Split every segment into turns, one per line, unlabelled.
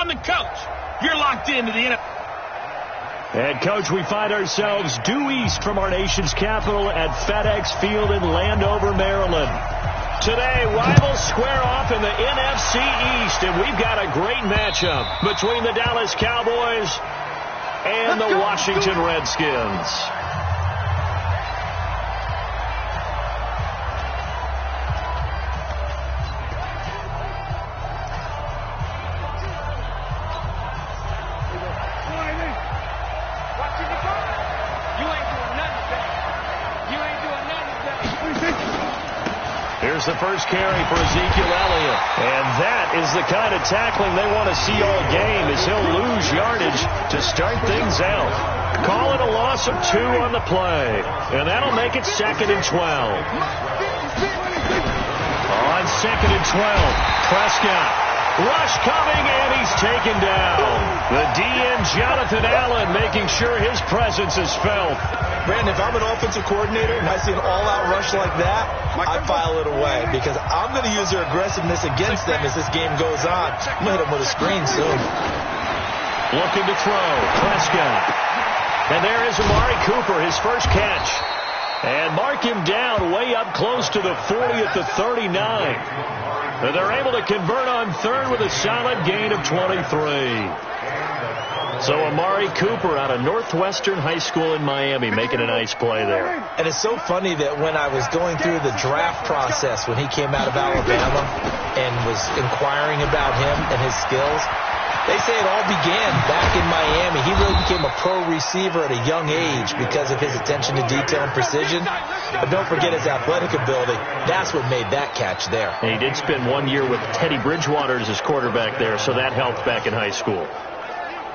I'm the coach. You're locked into the NFL.
And, Coach, we find ourselves due east from our nation's capital at FedEx Field in Landover, Maryland. Today, rivals square off in the NFC East, and we've got a great matchup between the Dallas Cowboys and the Washington Redskins. Here's the first carry for Ezekiel Elliott. And that is the kind of tackling they want to see all game, as he'll lose yardage to start things out. Call it a loss of 2 on the play. And that'll make it 2nd and 12. On 2nd and 12, Prescott. Rush coming, and he's taken down. The DN, Jonathan Allen, making sure his presence is felt.
Brandon, if I'm an offensive coordinator and I see an all-out rush like that, I file it away because I'm going to use their aggressiveness against them as this game goes on. I'm going to hit them with a screen soon.
Looking to throw, Prescott. And there is Amari Cooper, his first catch. And mark him down way up close to the 40 at the 39. And they're able to convert on third with a solid gain of 23. So Amari Cooper out of Northwestern High School in Miami making a nice play there.
And it's so funny that when I was going through the draft process when he came out of Alabama and was inquiring about him and his skills, they say it all began back in Miami. He really became a pro receiver at a young age because of his attention to detail and precision. But don't forget his athletic ability. That's what made that catch there.
And he did spend 1 year with Teddy Bridgewater as his quarterback there, so that helped back in high school.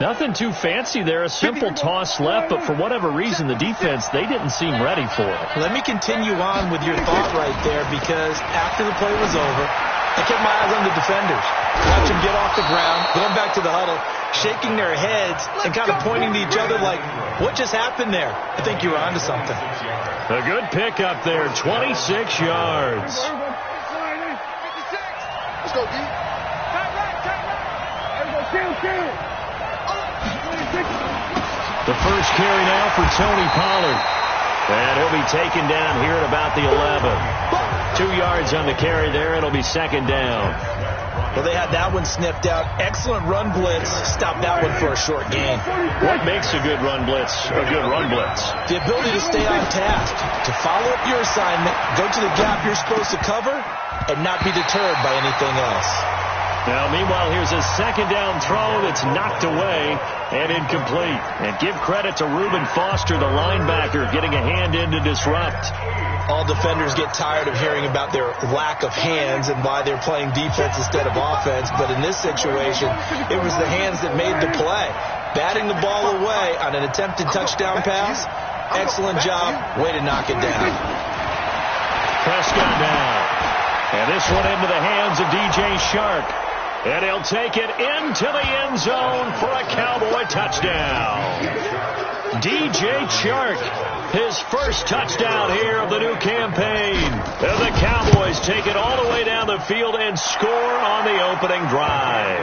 Nothing too fancy there. A simple toss left, but for whatever reason, the defense, they didn't seem ready for it.
Let me continue on with your thought right there, because after the play was over, I kept my eyes on the defenders. Watch them get off the ground, going back to the huddle, shaking their heads and kind of pointing to each other like, what just happened there? I think you were onto something.
A good pickup there, 26 yards.
Let's go, D.
The first carry now for Tony Pollard. And he'll be taken down here at about the 11. 2 yards on the carry there. It'll be 2nd down.
Well, they had that one sniffed out. Excellent run blitz. Stop that one for a short gain.
What makes a good run blitz a good run blitz?
The ability to stay on task, to follow up your assignment, go to the gap you're supposed to cover, and not be deterred by anything else.
Now, meanwhile, here's a 2nd down throw that's knocked away and incomplete. And give credit to Reuben Foster, the linebacker, getting a hand in to disrupt.
All defenders get tired of hearing about their lack of hands and why they're playing defense instead of offense. But in this situation, it was the hands that made the play. Batting the ball away on an attempted touchdown pass. Excellent job. Way to knock it down.
Prescott down. And this one into the hands of DJ Shark. And he'll take it into the end zone for a Cowboy touchdown. DJ Chark, his first touchdown here of the new campaign. And the Cowboys take it all the way down the field and score on the opening drive.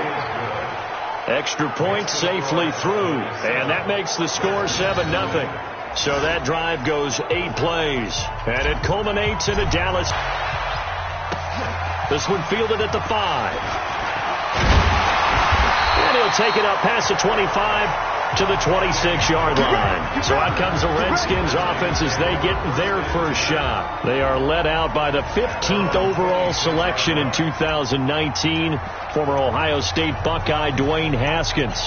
Extra point safely through, and that makes the score 7-0. So that drive goes 8 plays, and it culminates in a Dallas. This one fielded at the 5. And he'll take it up past the 25 to the 26-yard line. So out comes the Redskins offense as they get their first shot. They are led out by the 15th overall selection in 2019, former Ohio State Buckeye Dwayne Haskins.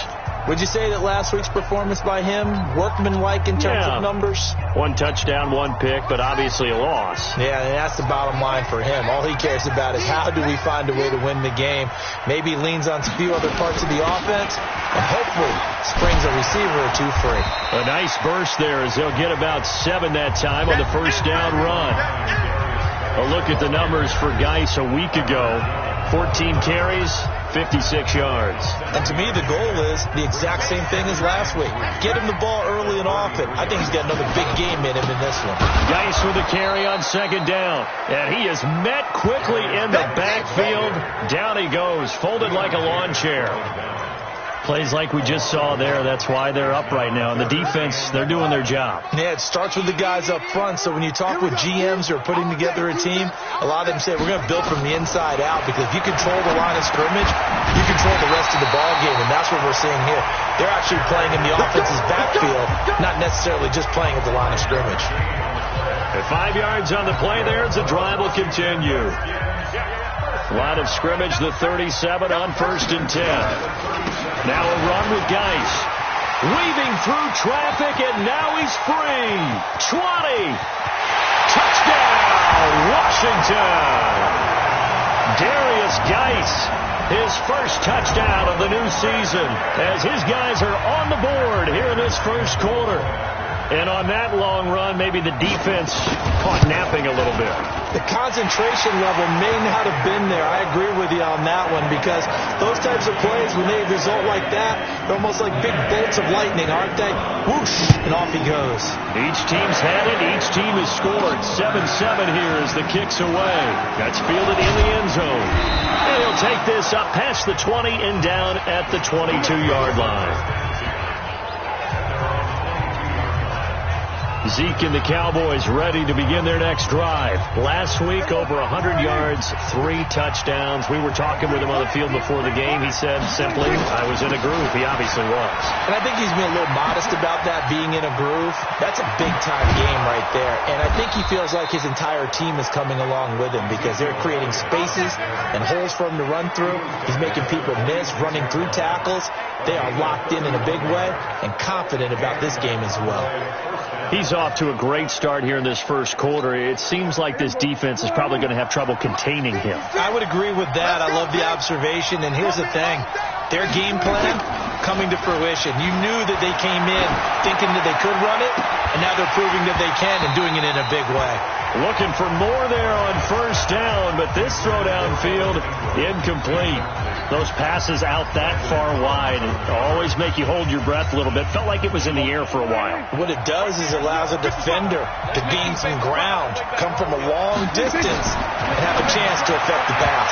Would you say that last week's performance by him, workmanlike in terms of numbers?
1 touchdown, 1 pick, but obviously a loss.
Yeah, and that's the bottom line for him. All he cares about is how do we find a way to win the game. Maybe leans on a few other parts of the offense, and hopefully springs a receiver or 2 free.
A nice burst there as they'll get about 7 that time on the first down run. A look at the numbers for Geis a week ago. 14 carries, 56 yards.
And to me, the goal is the exact same thing as last week. Get him the ball early and often. I think he's got another big game in him in this one.
Geis with a carry on 2nd down. And he is met quickly in the backfield. Down he goes, folded like a lawn chair. Plays like we just saw there. That's why they're up right now. And the defense, they're doing their job.
Yeah, it starts with the guys up front. So when you talk with GMs who are putting together a team, a lot of them say we're going to build from the inside out, because if you control the line of scrimmage, you control the rest of the ball game, and that's what we're seeing here. They're actually playing in the offense's backfield, not necessarily just playing at the line of scrimmage.
At 5 yards on the play there, the drive will continue. Line of scrimmage, the 37 on 1st and 10. Now a run with Geis. Weaving through traffic, and now he's free. 20. Touchdown, Washington. Darius Geis, his first touchdown of the new season, as his guys are on the board here in this first quarter. And on that long run, maybe the defense caught napping a little bit.
The concentration level may not have been there. I agree with you on that one, because those types of plays, when they result like that, they're almost like big bolts of lightning, aren't they? Whoosh, and off he goes.
Each team's had it. Each team has scored. 7-7 here as the kick's away. That's fielded in the end zone. And he'll take this up past the 20 and down at the 22-yard line. Zeke and the Cowboys ready to begin their next drive. Last week, over 100 yards, 3 touchdowns. We were talking with him on the field before the game. He said simply, I was in a groove. He obviously was.
And I think he's being a little modest about that, being in a groove. That's a big-time game right there. And I think he feels like his entire team is coming along with him, because they're creating spaces and holes for him to run through. He's making people miss, running through tackles. They are locked in a big way and confident about this game as well.
He's off to a great start here in this first quarter. It seems like this defense is probably going to have trouble containing him.
I would agree with that. I love the observation. And here's the thing. Their game plan coming to fruition. You knew that they came in thinking that they could run it, and now they're proving that they can and doing it in a big way.
Looking for more there on first down, but this throw downfield incomplete. Those passes out that far wide always make you hold your breath a little bit. Felt like it was in the air for a while.
What it does is it allows a defender to gain some ground, come from a long distance, and have a chance to affect the pass.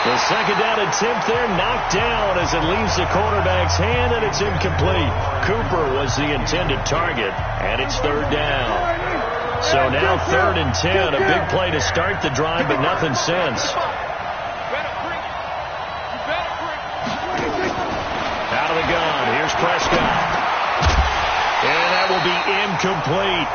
The second down attempt there knocked down as it leaves the quarterback's hand, and it's incomplete. Cooper was the intended target, and it's third down. So now 3rd and 10, a big play to start the drive, but nothing since. Out of the gun, here's Prescott. And that will be incomplete.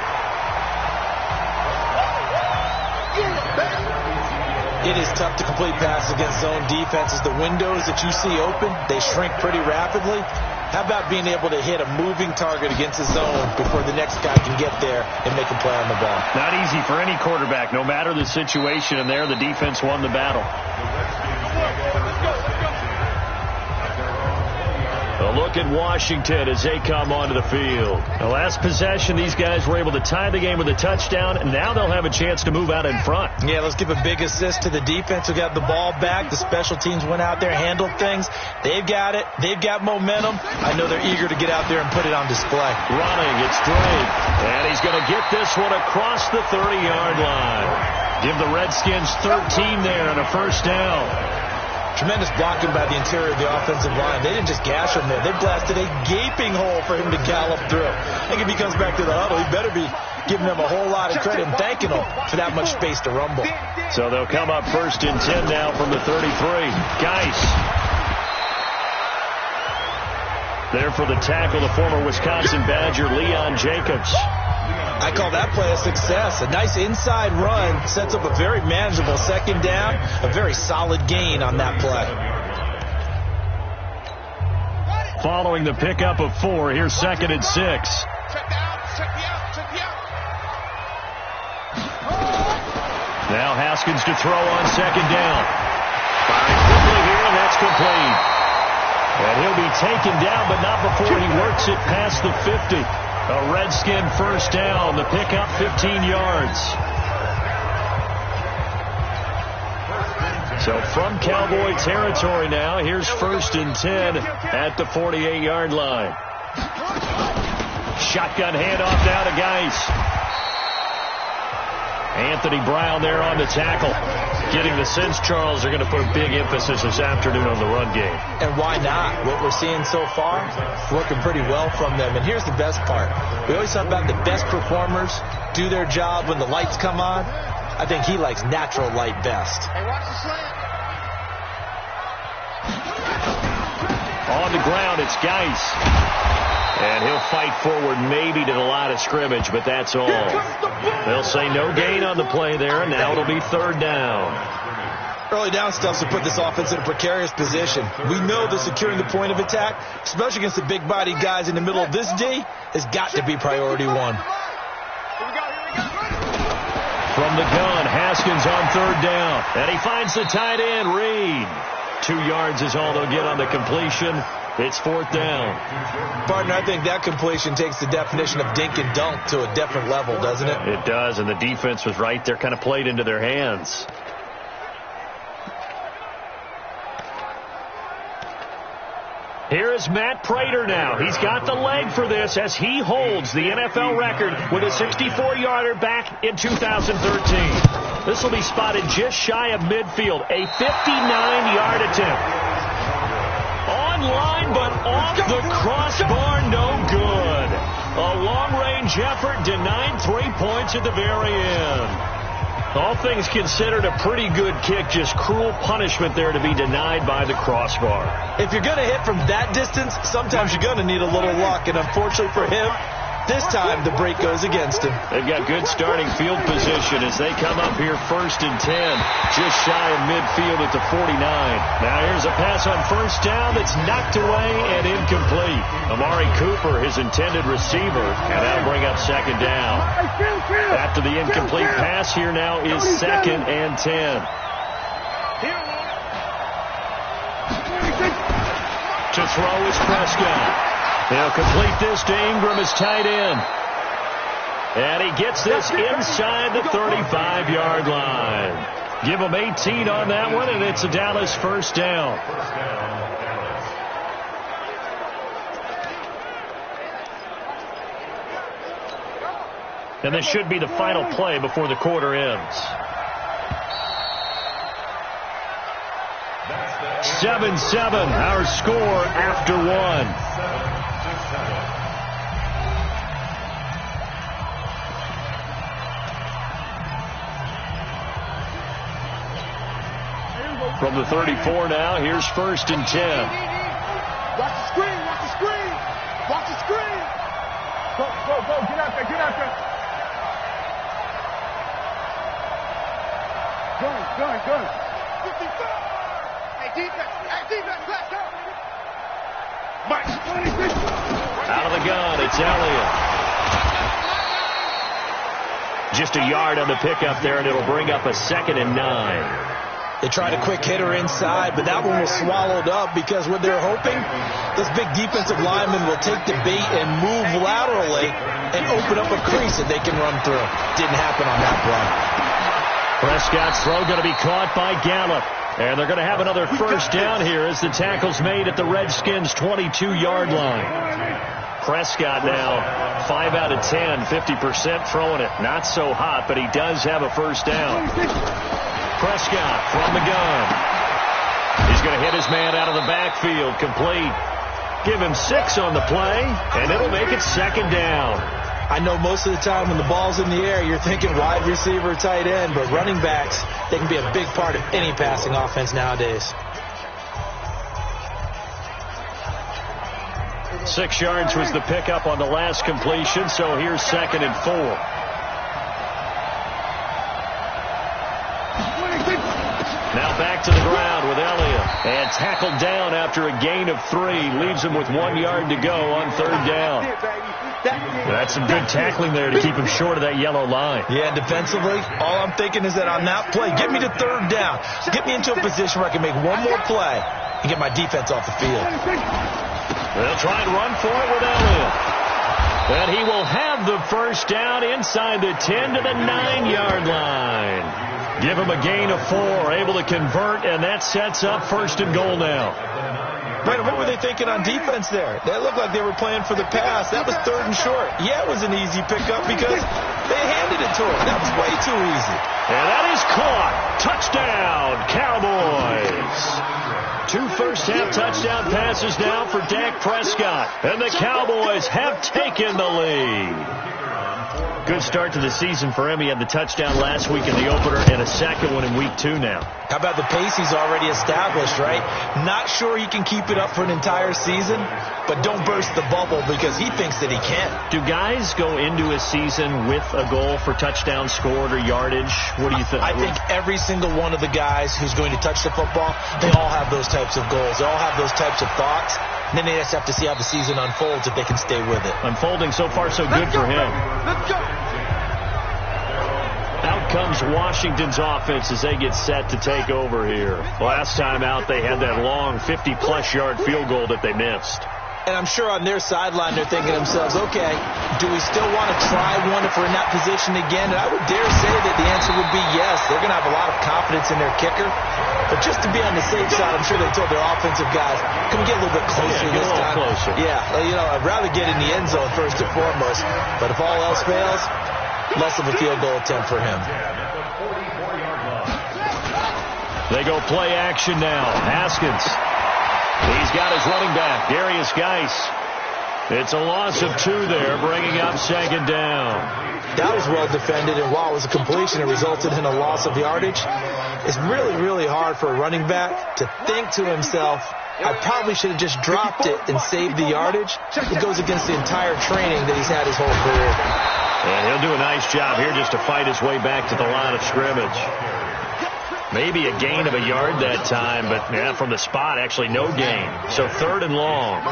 It is tough to complete passes against zone defenses. The windows that you see open, they shrink pretty rapidly. How about being able to hit a moving target against the zone before the next guy can get there and make a play on the ball?
Not easy for any quarterback, no matter the situation, and there the defense won the battle. A look at Washington as they come onto the field. The last possession, these guys were able to tie the game with a touchdown, and now they'll have a chance to move out in front.
Yeah, let's give a big assist to the defense who got the ball back. The special teams went out there, handled things. They've got it. They've got momentum. I know they're eager to get out there and put it on display.
Running, it's Drake. And he's going to get this one across the 30-yard line. Give the Redskins 13 there and a first down.
Tremendous blocking by the interior of the offensive line. They didn't just gash him there. They blasted a gaping hole for him to gallop through. I think if he comes back to the huddle, he better be giving them a whole lot of credit and thanking them for that much space to rumble.
So they'll come up 1st and 10 now from the 33. Geis. There for the tackle, the former Wisconsin Badger, Leon Jacobs.
I call that play a success. A nice inside run sets up a very manageable second down. A very solid gain on that play.
Following the pickup of 4, here's 2nd and 6. Now Haskins to throw on 2nd down. Firing quickly here, and that's complete. And he'll be taken down, but not before he works it past the 50. A Redskin first down. The pickup 15 yards. So from Cowboy territory now, here's 1st and 10 at the 48-yard line. Shotgun handoff now to Geis. Anthony Brown there on the tackle. Getting the sense, Charles, they're going to put a big emphasis this afternoon on the run game.
And why not? What we're seeing so far, working pretty well from them. And here's the best part. We always talk about the best performers do their job when the lights come on. I think he likes natural light best.
Hey, watch the slant.
On the ground, it's Geis. And he'll fight forward maybe to the line of scrimmage, but that's all. They'll say no gain on the play there, and now it'll be third down.
Early down stuff to put this offense in a precarious position. We know that securing the point of attack, especially against the big-bodied guys in the middle of this D, has got to be priority one.
From the gun, Haskins on third down. And he finds the tight end, Reed. 2 yards is all they'll get on the completion. It's fourth down.
Partner, I think that completion takes the definition of dink and dunk to a different level, doesn't it?
It does, and the defense was right there, kind of played into their hands. Here is Matt Prater now. He's got the leg for this as he holds the NFL record with a 64-yarder back in 2013. This will be spotted just shy of midfield. A 59-yard attempt. Line, but off the crossbar, no good. A long-range effort denied 3 points at the very end. All things considered, a pretty good kick, just cruel punishment there to be denied by the crossbar.
If you're going to hit from that distance, sometimes you're going to need a little luck, and unfortunately for him, this time the break goes against him.
They've got good starting field position as they come up here first and 10, just shy of midfield at the 49. Now here's a pass on first down that's knocked away and incomplete. Amari Cooper, his intended receiver, and that'll bring up second down. After the incomplete pass, here now is second and 10. To throw is Prescott. He'll complete this to Ingram as tight end. And he gets this inside the 35-yard line. Give him 18 on that one, and it's a Dallas first down. And this should be the final play before the quarter ends. 7-7, our score after one. From the 34 now, here's first and 10.
Watch the screen, watch the screen. Watch the screen. Go, get out there, get out there. Good. 54. Hey, defense, let's go. March.
Out of the gun, it's Elliott. Just a yard on the pickup there, and it'll bring up a 2nd and 9.
They tried a quick hitter inside, but that one was swallowed up because what they're hoping, this big defensive lineman will take the bait and move laterally and open up a crease that they can run through. Didn't happen on that play.
Prescott's throw going to be caught by Gallup. And they're going to have another first down here as the tackle's made at the Redskins' 22-yard line. Prescott now 5 out of 10, 50% throwing it. Not so hot, but he does have a first down. Prescott from the gun. He's going to hit his man out of the backfield. Complete. Give him 6 on the play, and it'll make it second down.
I know most of the time when the ball's in the air, you're thinking wide receiver, tight end, but running backs, they can be a big part of any passing offense nowadays.
6 yards was the pickup on the last completion, so here's 2nd and 4. Now back to the ground with Elliott. And tackled down after a gain of 3. Leaves him with 1 yard to go on third down. That's some good tackling there to keep him short of that yellow line.
Yeah, defensively, all I'm thinking is that on that play, get me to third down. Get me into a position where I can make one more play and get my defense off the field.
They'll try and run for it with Elliott. And he will have the first down inside the 10 to the 9-yard line. Give him a gain of 4, able to convert, and that sets up first and goal now.
Brandon, what were they thinking on defense there? That looked like they were playing for the pass. That was 3rd and short. Yeah, it was an easy pickup because they handed it to him. That was way too easy.
And that is caught. Touchdown, Cowboys. 2 first-half touchdown passes now for Dak Prescott. And the Cowboys have taken the lead. Good start to the season for him. He had the touchdown last week in the opener and a second one in week 2 now.
How about the pace he's already established, right? Not sure he can keep it up for an entire season, but don't burst the bubble because he thinks that he can.
Do guys go into a season with a goal for touchdown scored or yardage? What do you think?
I think every single one of the guys who's going to touch the football, they all have those types of goals. They all have those types of thoughts. And then they just have to see how the season unfolds if they can stay with it.
Unfolding so far so good for him.
Let's go.
Out comes Washington's offense as they get set to take over here. Last time out, they had that long 50-plus yard field goal that they missed.
And I'm sure on their sideline they're thinking to themselves, okay, do we still want to try one if we're in that position again? And I would dare say that the answer would be yes. They're going to have a lot of confidence in their kicker. But just to be on the safe side, I'm sure they told their offensive guys, can we get a little bit closer this time?
Closer.
Yeah, I'd rather get in the end zone first and foremost. But if all else fails, less of a field goal attempt for him.
They go play action now. Haskins. He's got his running back, Darius Geis. It's a loss of 2 there, bringing up 2nd down.
That was well defended, and while it was a completion, it resulted in a loss of yardage. It's really, really hard for a running back to think to himself, I probably should have just dropped it and saved the yardage. It goes against the entire training that he's had his whole career.
And he'll do a nice job here just to fight his way back to the line of scrimmage. Maybe a gain of a yard that time, but yeah, from the spot, actually no gain. So 3rd and long.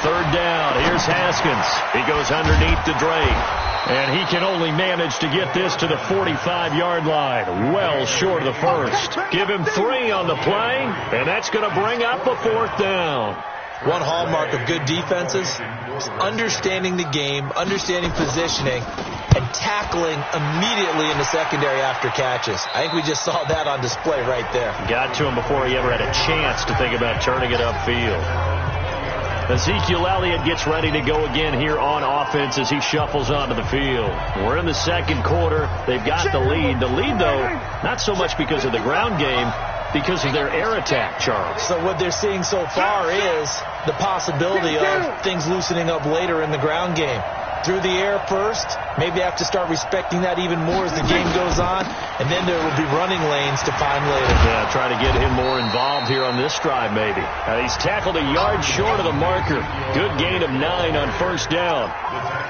Third down. Here's Haskins. He goes underneath to Drake. And he can only manage to get this to the 45-yard line. Well short of the first. Give him 3 on the play, and that's going to bring up a 4th down.
One hallmark of good defenses is understanding the game, understanding positioning, and tackling immediately in the secondary after catches. I think we just saw that on display right there.
Got to him before he ever had a chance to think about turning it upfield. Ezekiel Elliott gets ready to go again here on offense as he shuffles onto the field. We're in the 2nd quarter. They've got the lead. The lead, though, not so much because of the ground game, because of their air attack, Charles.
So what they're seeing so far is the possibility of things loosening up later in the ground game. Through the air first, maybe they have to start respecting that even more as the game goes on, and then there will be running lanes to find later.
Yeah, try to get him more involved here on this drive, maybe. He's tackled a yard short of the marker. Good gain of 9 on 1st down.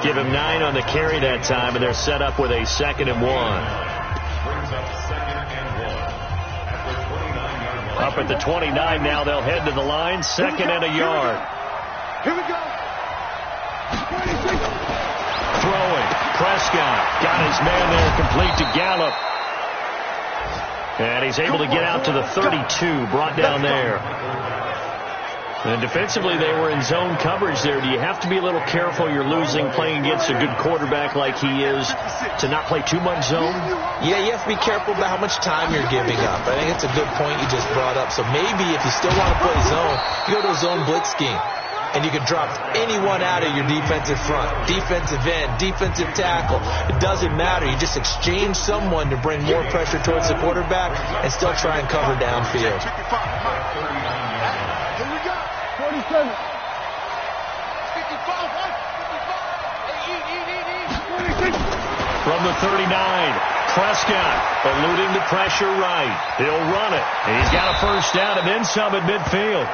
Give him 9 on the carry that time, and they're set up with a 2nd and 1. Up at the 29 now, they'll head to the line, 2nd and a yard.
Here we go.
Throwing. Prescott got his man there complete to Gallup. And he's able to get out to the 32, brought down there. And defensively, they were in zone coverage there. Do you have to be a little careful? You're losing, playing against a good quarterback like he is, to not play too much zone?
Yeah, you have to be careful about how much time you're giving up. I think it's a good point you just brought up. So maybe if you still want to play zone, you go to a zone blitz scheme. And you can drop anyone out of your defensive front, defensive end, defensive tackle. It doesn't matter. You just exchange someone to bring more pressure towards the quarterback and still try and cover downfield.
Here we go. 47. 55.
From the 39, Prescott alluding to pressure right. He'll run it. And he's got a 1st down and then some at midfield.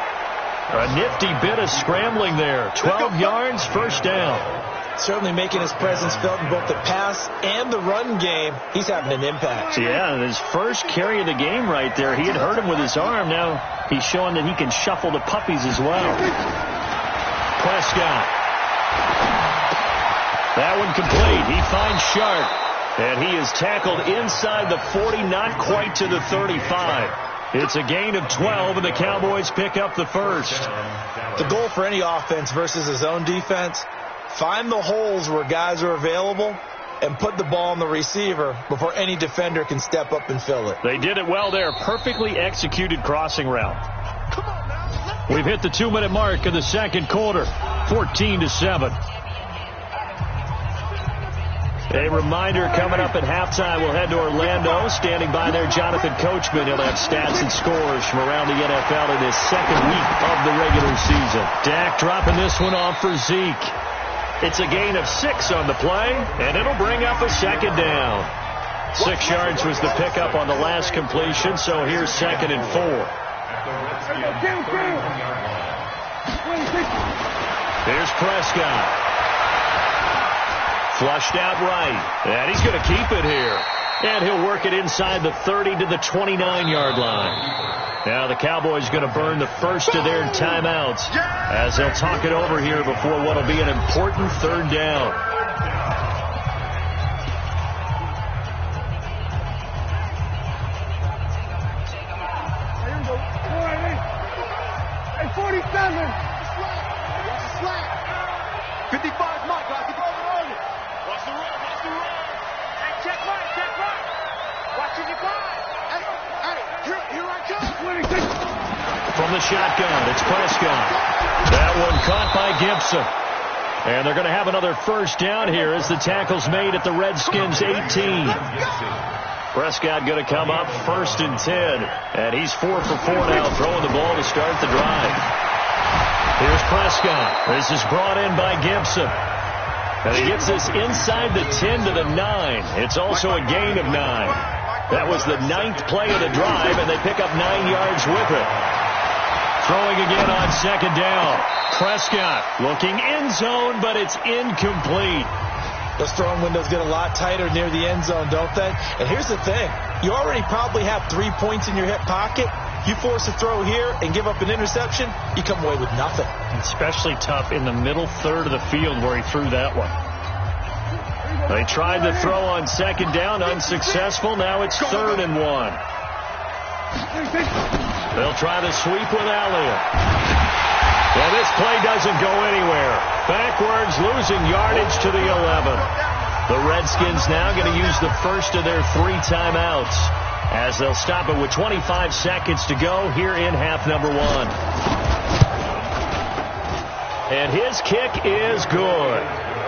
A nifty bit of scrambling there. 12 yards, 1st down.
Certainly making his presence felt in both the pass and the run game. He's having an impact.
Yeah, and his first carry of the game right there, he had hurt him with his arm. Now he's showing that he can shuffle the puppies as well. Prescott. That one complete. He finds Sharp. And he is tackled inside the 40, not quite to the 35. It's a gain of 12, and the Cowboys pick up the 1st.
The goal for any offense versus his own defense, find the holes where guys are available and put the ball on the receiver before any defender can step up and fill it.
They did it well there. Perfectly executed crossing route. We've hit the 2-minute mark of the second quarter. 14-7. A reminder, coming up at halftime, we'll head to Orlando. Standing by there, Jonathan Coachman. He'll have stats and scores from around the NFL in his second week of the regular season. Dak dropping this one off for Zeke. It's a gain of 6 on the play, and it'll bring up a second down. 6 yards was the pickup on the last completion, so here's 2nd and 4. Here's Prescott. Flushed out right, and he's going to keep it here. And he'll work it inside the 30 to the 29-yard line. Now the Cowboys going to burn the first of their timeouts as they'll talk it over here before what will be an important 3rd down.
Hey, 47. Watch the slack. 55 Mike. Watch the run. Watch the run. Hey, check right. Watch it, you Hey, here I come.
From the shotgun, it's Prescott. That one caught by Gibson. And they're going to have another first down here as the tackle's made at the Redskins' 18. Prescott going to come up 1st and 10. And he's 4 for 4 now, throwing the ball to start the drive. Here's Prescott. This is brought in by Gibson. And he gets this inside the 10 to the 9. It's also a gain of 9. That was the 9th play of the drive, and they pick up 9 yards with it. Throwing again on 2nd down. Prescott looking end zone, but it's incomplete.
Those throwing windows get a lot tighter near the end zone, don't they? And here's the thing. You already probably have 3 points in your hip pocket. You force a throw here and give up an interception, you come away with nothing.
Especially tough in the middle third of the field where he threw that one. They tried the throw on 2nd down, unsuccessful. Now it's 3rd and 1. They'll try the sweep with Elliott. Well, this play doesn't go anywhere. Backwards, losing yardage to the 11. The Redskins now going to use the first of their 3 timeouts as they'll stop it with 25 seconds to go here in half number 1. And his kick is good.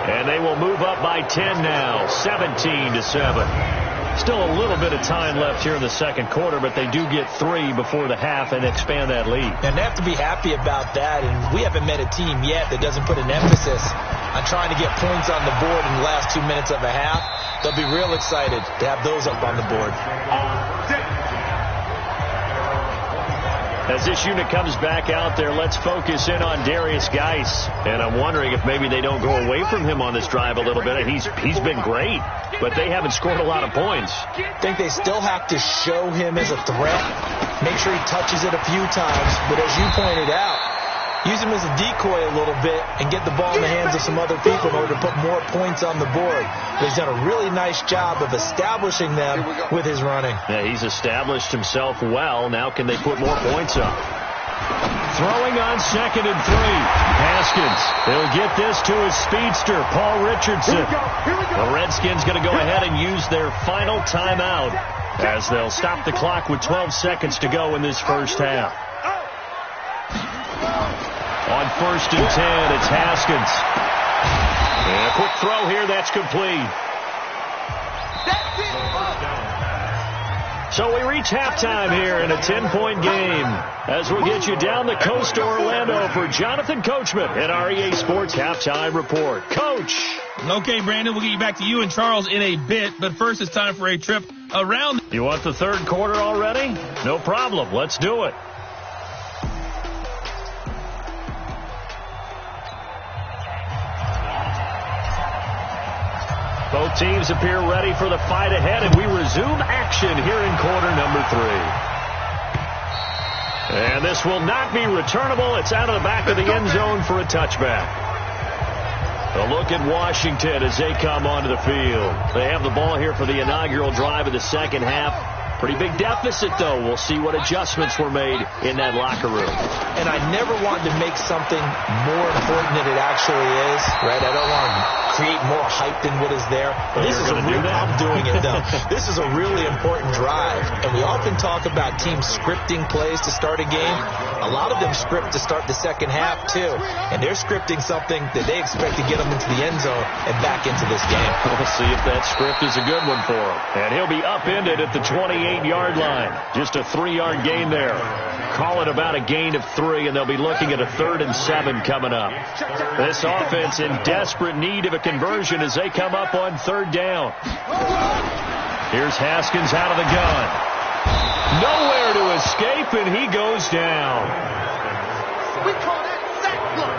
And they will move up by 10 now, 17-7. Still a little bit of time left here in the second quarter, but they do get 3 before the half and expand that lead.
And they have to be happy about that, and we haven't met a team yet that doesn't put an emphasis on trying to get points on the board in the last 2 minutes of a half. They'll be real excited to have those up on the board.
As this unit comes back out there, let's focus in on Darius Geis. And I'm wondering if maybe they don't go away from him on this drive a little bit. He's been great, but they haven't scored a lot of points.
I think they still have to show him as a threat. Make sure he touches it a few times. But as you pointed out, use him as a decoy a little bit and get the ball in the hands of some other people in order to put more points on the board. But he's done a really nice job of establishing them with his running.
Yeah, he's established himself well. Now can they put more points up? Throwing on 2nd and 3. Haskins. He'll get this to his speedster, Paul Richardson. The Redskins going to go ahead and use their final timeout as they'll stop the clock with 12 seconds to go in this first half. On 1st and 10, it's Haskins. And a quick throw here, that's complete. So we reach halftime here in a 10-point game as we'll get you down the coast to Orlando for Jonathan Coachman at our EA Sports Halftime Report. Coach.
Okay, Brandon, we'll get you back to you and Charles in a bit, but first it's time for a trip around.
You want the third quarter already? No problem. Let's do it. Both teams appear ready for the fight ahead, and we resume action here in quarter number 3. And this will not be returnable. It's out of the back of the end zone for a touchback. A look at Washington as they come onto the field. They have the ball here for the inaugural drive of the second half. Pretty big deficit, though. We'll see what adjustments were made in that locker room.
And I never wanted to make something more important than it actually is, right? I don't want to create more hype than what is there. This is I'm doing it, though. This is a really important drive. And we often talk about teams scripting plays to start a game. A lot of them script to start the second half, too. And they're scripting something that they expect to get them into the end zone and back into this game.
We'll see if that script is a good one for him. And he'll be upended at the 28-yard line. Just a 3-yard gain there. Call it about a gain of 3, and they'll be looking at a 3rd and 7 coming up. This offense in desperate need of a conversion as they come up on 3rd down. Here's Haskins out of the gun. Nowhere to escape, and he goes down.
We call that sack block.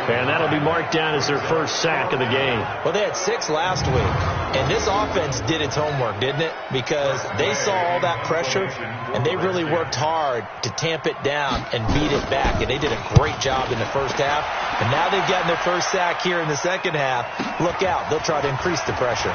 And that'll be marked down as their first sack of the game.
Well, they had 6 last week, and this offense did its homework, didn't it? Because they saw all that pressure, and they really worked hard to tamp it down and beat it back, and they did a great job in the first half. And now they've gotten their first sack here in the second half. Look out. They'll try to increase the pressure.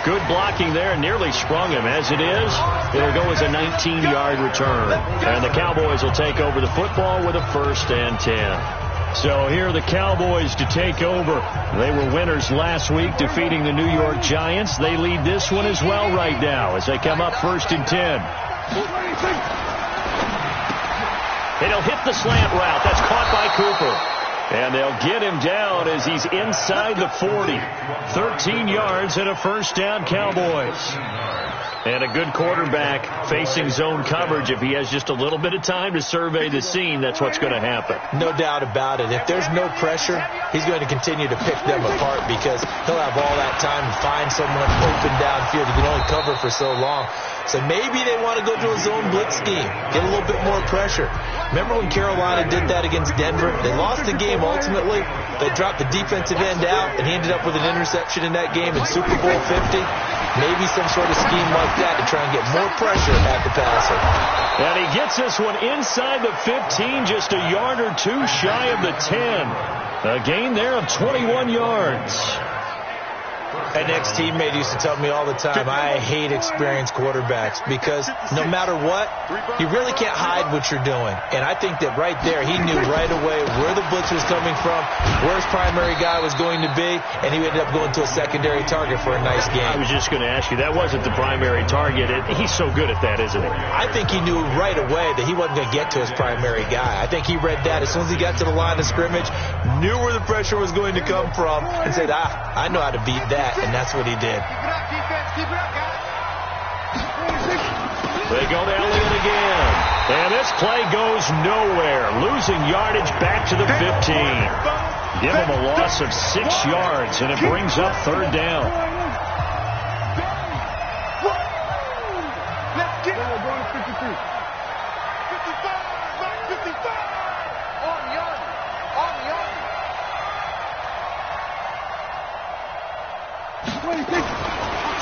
Good blocking there, nearly sprung him. As it is, it'll go as a 19-yard return. And the Cowboys will take over the football with a 1st and 10. So here are the Cowboys to take over. They were winners last week, defeating the New York Giants. They lead this one as well right now as they come up 1st and 10. And he'll hit the slant route. That's caught by Cooper. And they'll get him down as he's inside the 40. 13 yards and a 1st down, Cowboys. And a good quarterback facing zone coverage. If he has just a little bit of time to survey the scene, that's what's going to happen.
No doubt about it. If there's no pressure, he's going to continue to pick them apart because he'll have all that time to find someone open downfield. He can only cover for so long. So maybe they want to go to a zone blitz scheme, get a little bit more pressure. Remember when Carolina did that against Denver? They lost the game ultimately. They dropped the defensive end out, and he ended up with an interception in that game in Super Bowl 50. Maybe some sort of scheme like that to try and get more pressure at the passer.
And he gets this one inside the 15, just a yard or 2 shy of the 10. A gain there of 21 yards.
An ex-teammate used to tell me all the time, I hate experienced quarterbacks because no matter what, you really can't hide what you're doing. And I think that right there, he knew right away where the blitz was coming from, where his primary guy was going to be, and he ended up going to a secondary target for a nice game.
I was just going to ask you, that wasn't the primary target. He's so good at that, isn't he?
I think he knew right away that he wasn't going to get to his primary guy. I think he read that as soon as he got to the line of scrimmage, knew where the pressure was going to come from, and said, I know how to beat that. And that's what he did.
They go to Elliott again. And this play goes nowhere. Losing yardage back to the 15. Give him a loss of 6 yards, and it brings up 3rd down.
Let's get it. 55. 55. On yard.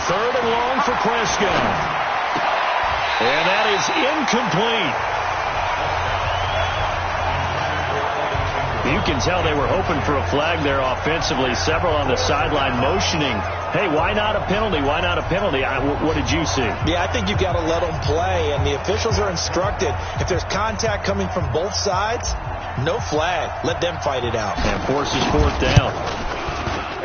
Third and long for Prescott. And that is incomplete. You can tell they were hoping for a flag there offensively. Several on the sideline motioning, hey, why not a penalty? Why not a penalty? What did you see?
Yeah, I think you've got to let them play, and the officials are instructed. If there's contact coming from both sides, no flag. Let them fight it out.
And forces 4th down.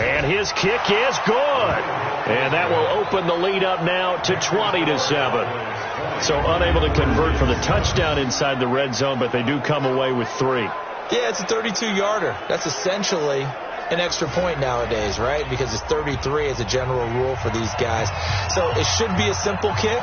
And his kick is good. And that will open the lead up now to 20-7. So unable to convert for the touchdown inside the red zone, but they do come away with 3.
Yeah, it's a 32-yarder. That's essentially an extra point nowadays, right? Because it's 33 as a general rule for these guys. So it should be a simple kick.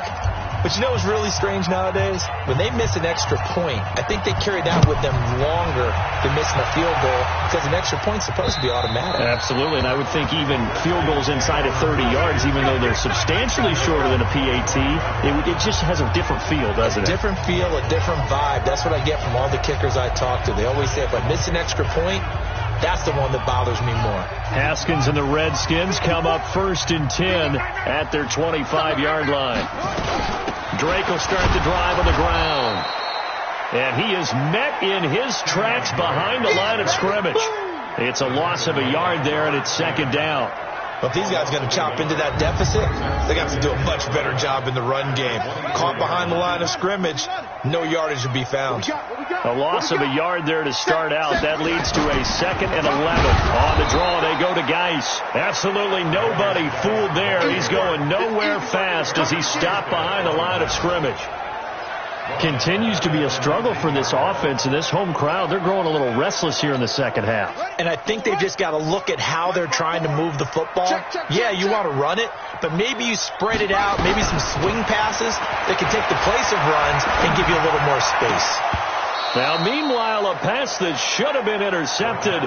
But you know what's really strange nowadays? When they miss an extra point, I think they carry that with them longer than missing a field goal because an extra point's supposed to be automatic.
Absolutely, and I would think even field goals inside of 30 yards, even though they're substantially shorter than a PAT, it just has a different feel, doesn't it?
A different feel, a different vibe. That's what I get from all the kickers I talk to. They always say if I miss an extra point, that's the one that bothers me more.
Haskins and the Redskins come up 1st and 10 at their 25-yard line. Drake will start the drive on the ground. And he is met in his tracks behind the line of scrimmage. It's a loss of a yard there, and it's second down.
But if these guys are going to chop into that deficit, they got to do a much better job in the run game. Caught behind the line of scrimmage, no yardage to be found.
A loss of a yard there to start out. That leads to a 2nd and 11. On the draw, they go to Geis. Absolutely nobody fooled there. He's going nowhere fast as he stopped behind the line of scrimmage. Continues to be a struggle for this offense and this home crowd. They're growing a little restless here in the second half.
And I think they've just got to look at how they're trying to move the football. Yeah, you want to run it, but maybe you spread it out, maybe some swing passes that can take the place of runs and give you a little more space.
Now, meanwhile, a pass that should have been intercepted,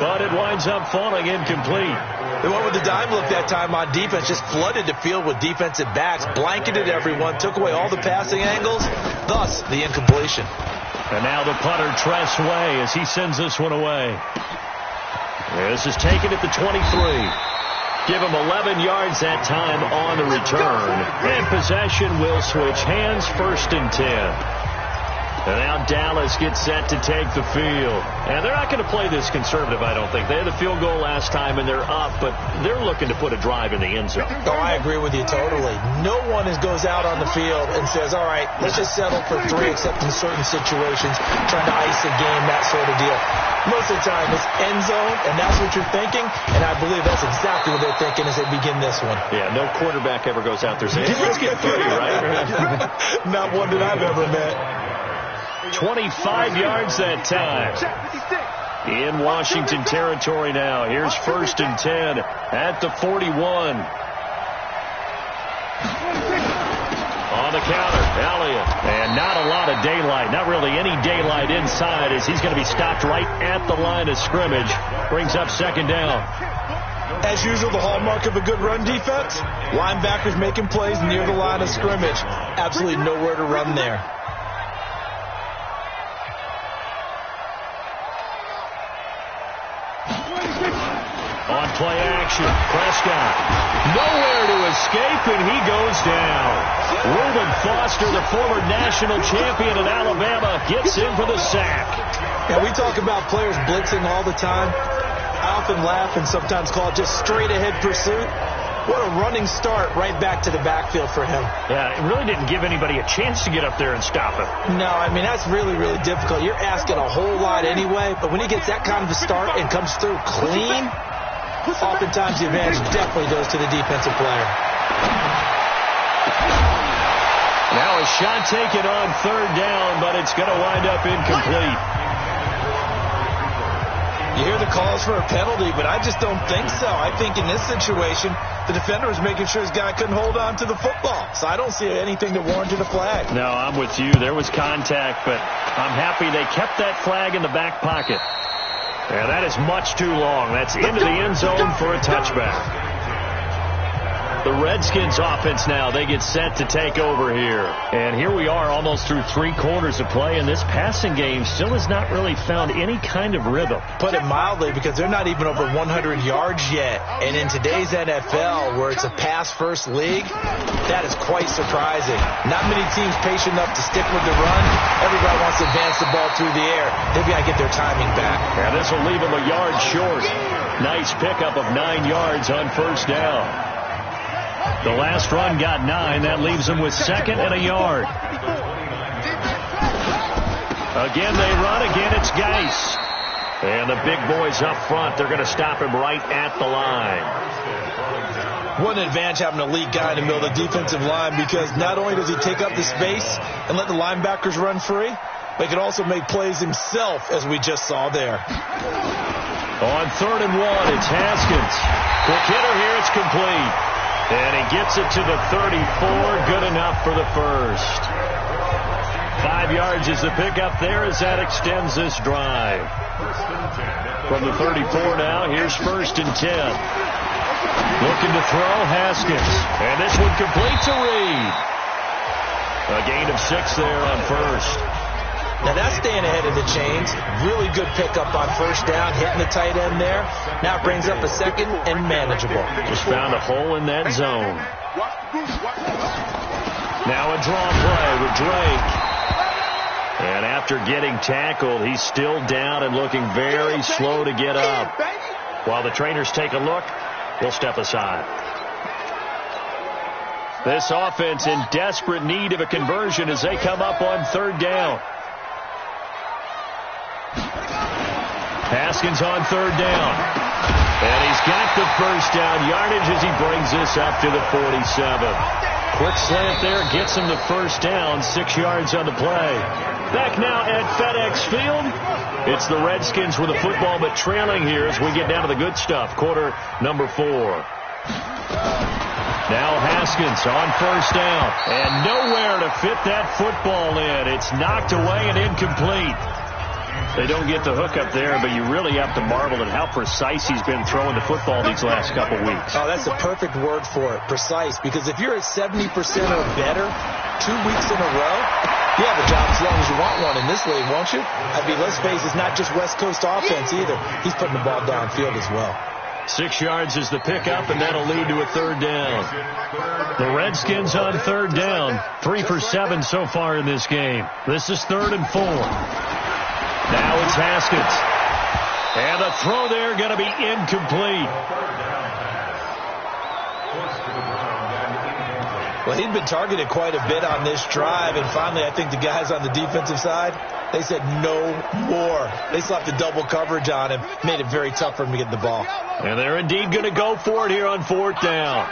but it winds up falling incomplete.
They went with the dime look that time on defense, just flooded the field with defensive backs, blanketed everyone, took away all the passing angles, thus the incompletion.
And now the punter, Tress Way, as he sends this one away. This is taken at the 23. Give him 11 yards that time on the return. And possession will switch hands, 1st and 10. And now Dallas gets set to take the field. And they're not going to play this conservative, I don't think. They had the field goal last time, and they're up, but they're looking to put a drive in the end zone.
Oh, I agree with you totally. No one goes out on the field and says, all right, let's just settle for 3, except in certain situations, trying to ice a game, that sort of deal. Most of the time, it's end zone, and that's what you're thinking, and I believe that's exactly what they're thinking as they begin this one.
Yeah, no quarterback ever goes out there saying, hey, let's get 30, right?
Not one that I've ever met.
25 yards that time. In Washington territory now. Here's 1st and 10 at the 41. On the counter, Elliott. And not a lot of daylight. Not really any daylight inside as he's going to be stopped right at the line of scrimmage. Brings up 2nd down.
As usual, the hallmark of a good run defense, linebackers making plays near the line of scrimmage. Absolutely nowhere to run there.
On play action, Prescott. Nowhere to escape, and he goes down. Reuben Foster, the former national champion at Alabama, gets in for the sack.
Yeah, we talk about players blitzing all the time. I often laugh and sometimes call it just straight-ahead pursuit. What a running start right back to the backfield for him.
Yeah, it really didn't give anybody a chance to get up there and stop him.
No, I mean, that's really, really difficult. You're asking a whole lot anyway, but when he gets that kind of a start and comes through clean, oftentimes the advantage definitely goes to the defensive player.
Now a shot taken on 3rd down, but it's going to wind up incomplete.
You hear the calls for a penalty, but I just don't think so. I think in this situation, the defender was making sure his guy couldn't hold on to the football. So I don't see anything that warranted a flag.
No, I'm with you. There was contact, but I'm happy they kept that flag in the back pocket. Yeah, that is much too long. That's into the end zone for a touchback. The Redskins offense now, they get set to take over here. And here we are almost through 3 quarters of play, and this passing game still has not really found any kind of rhythm.
Put it mildly, because they're not even over 100 yards yet. And in today's NFL, where it's a pass-first league, that is quite surprising. Not many teams patient enough to stick with the run. Everybody wants to advance the ball through the air. They've got to get their timing back.
Yeah, this will leave them a yard short. Nice pickup of 9 yards on 1st down. The last run got 9. That leaves them with 2nd and a yard. Again, they run. Again, it's Geis. And the big boys up front, they're going to stop him right at the line.
What an advantage having an elite guy in the middle of the defensive line, because not only does he take up the space and let the linebackers run free, but he can also make plays himself, as we just saw there.
On 3rd and 1, it's Haskins. Quick hitter here, it's complete. And he gets it to the 34. Good enough for the first. 5 yards is the pickup there as that extends this drive. From the 34 now, here's 1st and 10. Looking to throw, Haskins. And this one complete to Reed. A gain of 6 there on 1st.
Now that's staying ahead of the chains. Really good pickup on 1st down, hitting the tight end there. Now it brings up a 2nd and manageable.
Just found a hole in that zone. Now a draw play with Drake. And after getting tackled, he's still down and looking very slow to get up. While the trainers take a look, we'll step aside. This offense in desperate need of a conversion as they come up on third down. Haskins on third down. And he's got the first down yardage as he brings this up to the 47. Quick slant there gets him the first down, 6 yards on the play. Back now at FedEx Field. It's the Redskins with the football, but trailing here as we get down to the good stuff. Quarter number 4. Now Haskins on first down. And nowhere to fit that football in. It's knocked away and incomplete. They don't get the hook up there, but you really have to marvel at how precise he's been throwing the football these last couple weeks.
Oh, that's the perfect word for it, precise. Because if you're at 70% or better 2 weeks in a row, you have a job as long as you want one in this league, won't you? I mean, let's face it, it's not just West Coast offense either. He's putting the ball downfield as well.
6 yards is the pickup, and that'll lead to a third down. The Redskins on third down, 3 for 7 so far in this game. This is 3rd and 4. Now it's Haskins. And the throw there going to be incomplete.
Well, he'd been targeted quite a bit on this drive, and finally I think the guys on the defensive side, they said no more. They slapped the double coverage on him, made it very tough for him to get the ball.
And they're indeed going to go for it here on 4th down.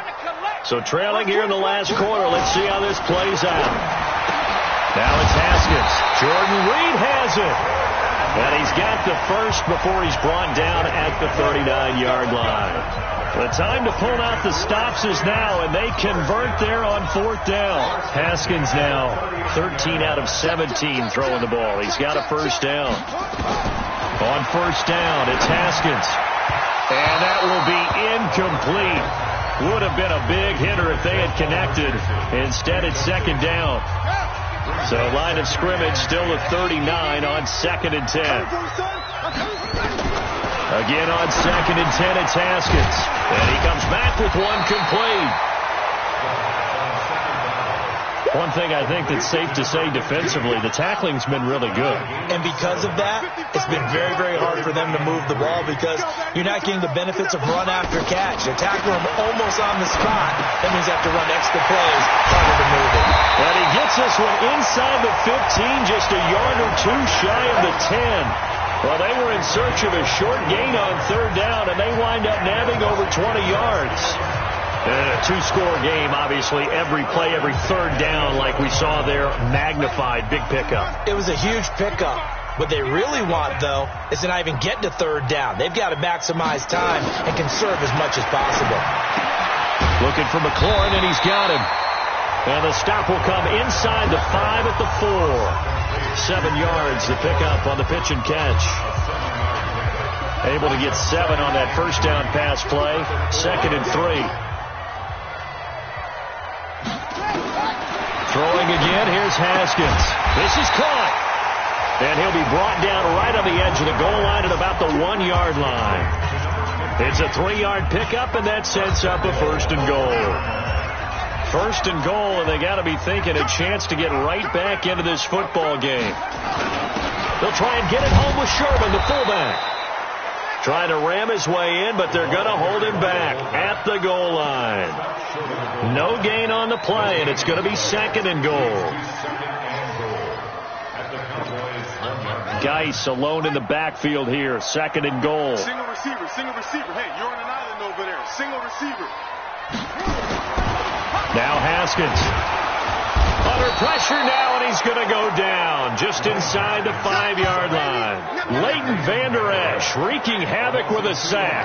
So trailing here in the last quarter, let's see how this plays out. Now it's Haskins. Jordan Reed has it. And he's got the first before he's brought down at the 39-yard line. The time to pull out the stops is now, and they convert there on 4th down. Haskins now 13 out of 17 throwing the ball. He's got a first down. On first down, it's Haskins. And that will be incomplete. Would have been a big hitter if they had connected. Instead, it's 2nd down. So line of scrimmage still at 39 on 2nd and 10. Again on 2nd and 10, it's Haskins. And he comes back with one complete. One thing I think that's safe to say defensively, the tackling's been really good.
And because of that, it's been very, very hard for them to move the ball because you're not getting the benefits of run after catch. They're tackling him almost on the spot. That means they have to run extra plays, harder to move it.
But he gets this one inside the 15, just a yard or 2 shy of the 10. Well, they were in search of a short gain on 3rd down, and they wind up nabbing over 20 yards. And a 2-score game, obviously, every play, every 3rd down, like we saw there, magnified, big pickup.
It was a huge pickup. What they really want, though, is to not even get to 3rd down. They've got to maximize time and conserve as much as possible.
Looking for McLaurin, and he's got him. And the stop will come inside the 5 at the 4. 7 yards to pick up on the pitch and catch. Able to get 7 on that first down pass play. 2nd and 3. Throwing again, here's Haskins. This is caught. And he'll be brought down right on the edge of the goal line at about the 1-yard line. It's a 3-yard pickup, and that sets up a 1st and goal. 1st and goal, and they got to be thinking a chance to get right back into this football game. They'll try and get it home with Sherman, the fullback. Trying to ram his way in, but they're going to hold him back at the goal line. No gain on the play, and it's going to be 2nd and goal. Geis alone in the backfield here. 2nd and goal.
Single receiver, single receiver. Hey, you're on an island over there. Single receiver.
Now Haskins. Under pressure now, and he's going to go down just inside the 5-yard line. Leighton Vander Esch wreaking havoc with a sack.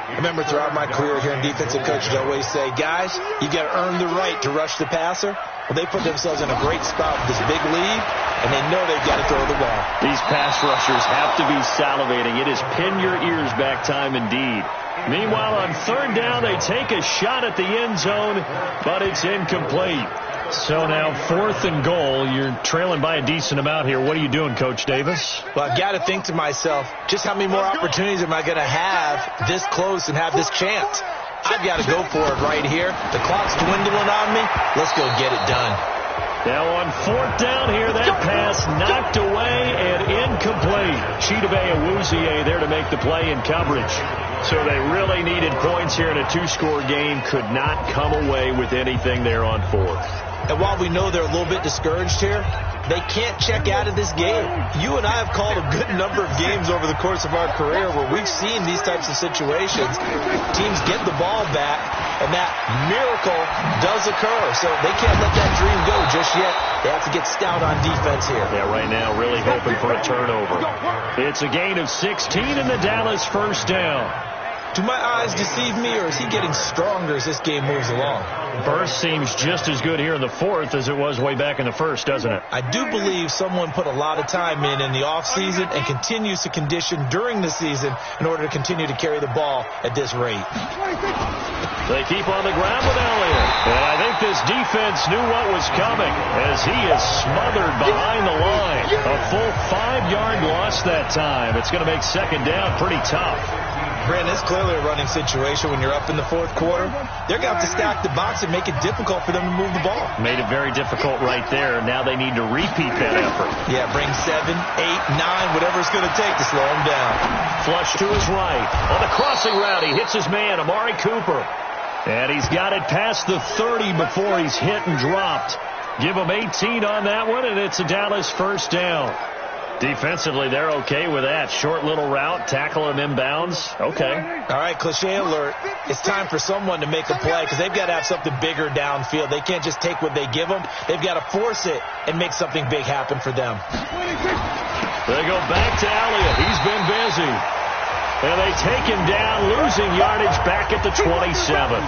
I remember throughout my career here in defensive coaches always say, guys, you got to earn the right to rush the passer. Well, they put themselves in a great spot with this big lead, and they know they've got to throw the ball.
These pass rushers have to be salivating. It is pin your ears back time indeed. Meanwhile, on 3rd down, they take a shot at the end zone, but it's incomplete. So now 4th and goal. You're trailing by a decent amount here. What are you doing, Coach Davis?
Well, I've got to think to myself, just how many more opportunities am I going to have this close and have this chance? I've got to go for it right here. The clock's dwindling on me. Let's go get it done.
Now on fourth down here, that pass knocked away and incomplete. Chidobe Awuzie there to make the play in coverage. So they really needed points here in a two-score game. Could not come away with anything there on fourth.
And while we know they're a little bit discouraged here, they can't check out of this game. You and I have called a good number of games over the course of our career where we've seen these types of situations. Teams get the ball back, and that miracle does occur. So they can't let that dream go just yet. They have to get stout on defense here.
Yeah, right now really hoping for a turnover. It's a gain of 16 in the Dallas first down.
Do my eyes deceive me, or is he getting stronger as this game moves along?
Burst seems just as good here in the fourth as it was way back in the first, doesn't it?
I do believe someone put a lot of time in the offseason and continues to condition during the season in order to continue to carry the ball at this rate.
They keep on the ground with Elliott. And I think this defense knew what was coming as he is smothered behind the line. A full 5-yard loss that time. It's going to make second down pretty tough.
Brandon, it's clearly a running situation when you're up in the fourth quarter. They're going to have to stack the box and make it difficult for them to move the ball.
Made it very difficult right there. Now they need to repeat that effort.
Yeah, bring 7, 8, 9, whatever it's going to take to slow him down.
Flush to his right. On the crossing route, he hits his man, Amari Cooper. And he's got it past the 30 before he's hit and dropped. Give him 18 on that one, and it's a Dallas first down. Defensively, they're okay with that. Short little route, tackle him inbounds. Okay.
All right, cliche alert. It's time for someone to make a play because they've got to have something bigger downfield. They can't just take what they give them. They've got to force it and make something big happen for them.
They go back to Elliott. He's been busy. And they take him down, losing yardage back at the 27.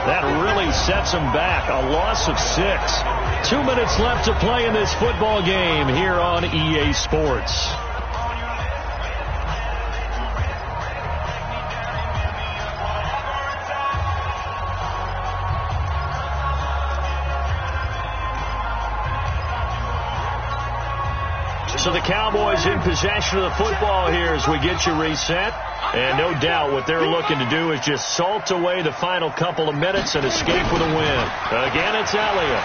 That really sets him back. A loss of 6. 2 minutes left to play in this football game here on EA Sports. So the Cowboys in possession of the football here as we get you reset. And no doubt what they're looking to do is just salt away the final couple of minutes and escape with a win. Again, it's Elliott.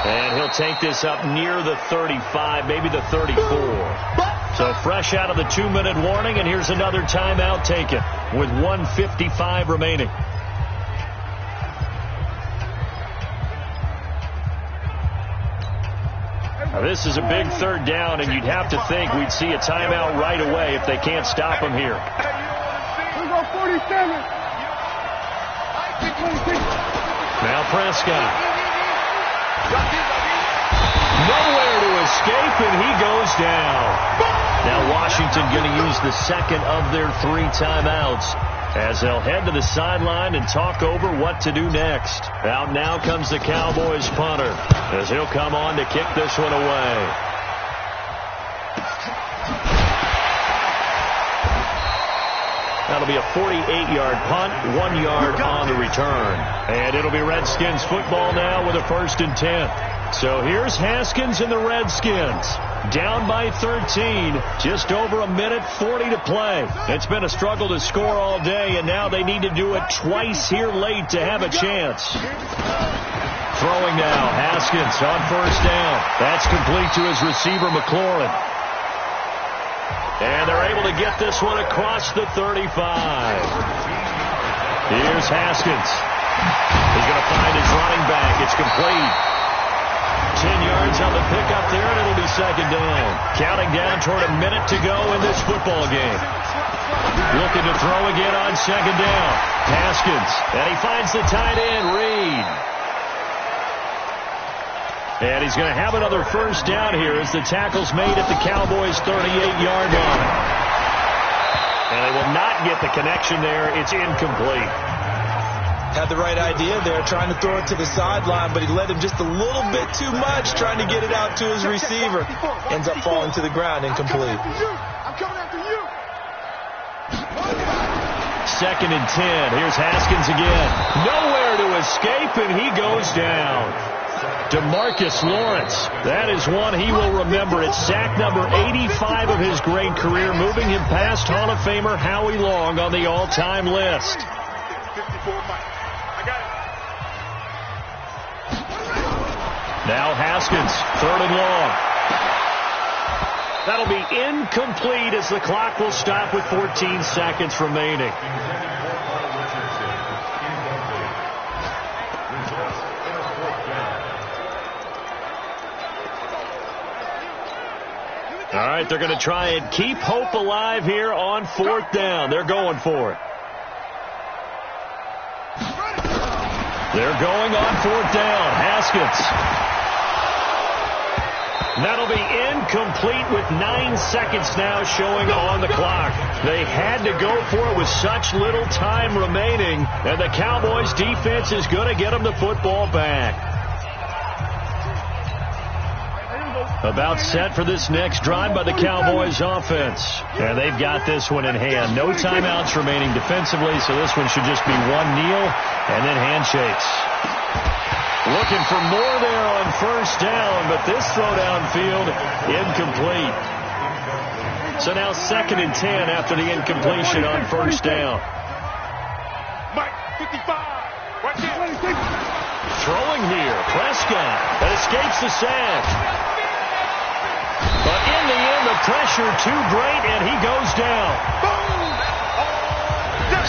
And he'll take this up near the 35, maybe the 34. So fresh out of the 2-minute warning, and here's another timeout taken with 1:55 remaining. Now, this is a big third down, and you'd have to think we'd see a timeout right away if they can't stop him here. Now Prescott. Nowhere to escape, and he goes down. Now Washington going to use the second of their 3 timeouts as they'll head to the sideline and talk over what to do next. Out now comes the Cowboys punter as he'll come on to kick this one away. That'll be a 48-yard punt, 1 yard on the return. And it'll be Redskins football now with a 1st and 10. So here's Haskins and the Redskins. Down by 13. Just over 1:40 to play. It's been a struggle to score all day, and now they need to do it twice here late to have a chance. Throwing now, Haskins on 1st down. That's complete to his receiver, McLaurin. And they're able to get this one across the 35. Here's Haskins. He's going to find his running back. It's complete. 10 yards on the pickup there, and it'll be 2nd down. Counting down toward a minute to go in this football game. Looking to throw again on 2nd down. Haskins, and he finds the tight end, Reed. And he's going to have another 1st down here as the tackle's made at the Cowboys' 38-yard line. And they will not get the connection there. It's incomplete.
Had the right idea there, trying to throw it to the sideline, but he led him just a little bit too much, trying to get it out to his receiver. Ends up falling to the ground, incomplete.
I'm coming after you.
2nd and 10. Here's Haskins again. Nowhere to escape, and he goes down. DeMarcus Lawrence. That is one he will remember. It's sack number 85 of his great career, moving him past Hall of Famer Howie Long on the all-time list. Now Haskins, 3rd and long. That'll be incomplete as the clock will stop with 14 seconds remaining. All right, they're going to try and keep hope alive here on 4th down. They're going for it. They're going on 4th down. Haskins. That'll be incomplete with 9 seconds now showing on the clock. They had to go for it with such little time remaining, and the Cowboys defense is going to get them the football back. About set for this next drive by the Cowboys offense. And they've got this one in hand. No timeouts remaining defensively, so this one should just be one kneel and then handshakes. Looking for more there on 1st down, but this throw downfield incomplete. So now 2nd and 10 after the incompletion on 1st down.
Mike, 55. Right there.
Throwing here, Prescott. That escapes the sack. But in the end, the pressure too great, and he goes down.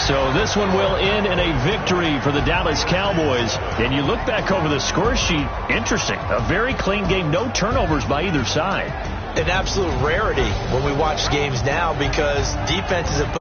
So this one will end in a victory for the Dallas Cowboys. And you look back over the score sheet, interesting. A very clean game, no turnovers by either side.
An absolute rarity when we watch games now because defenses have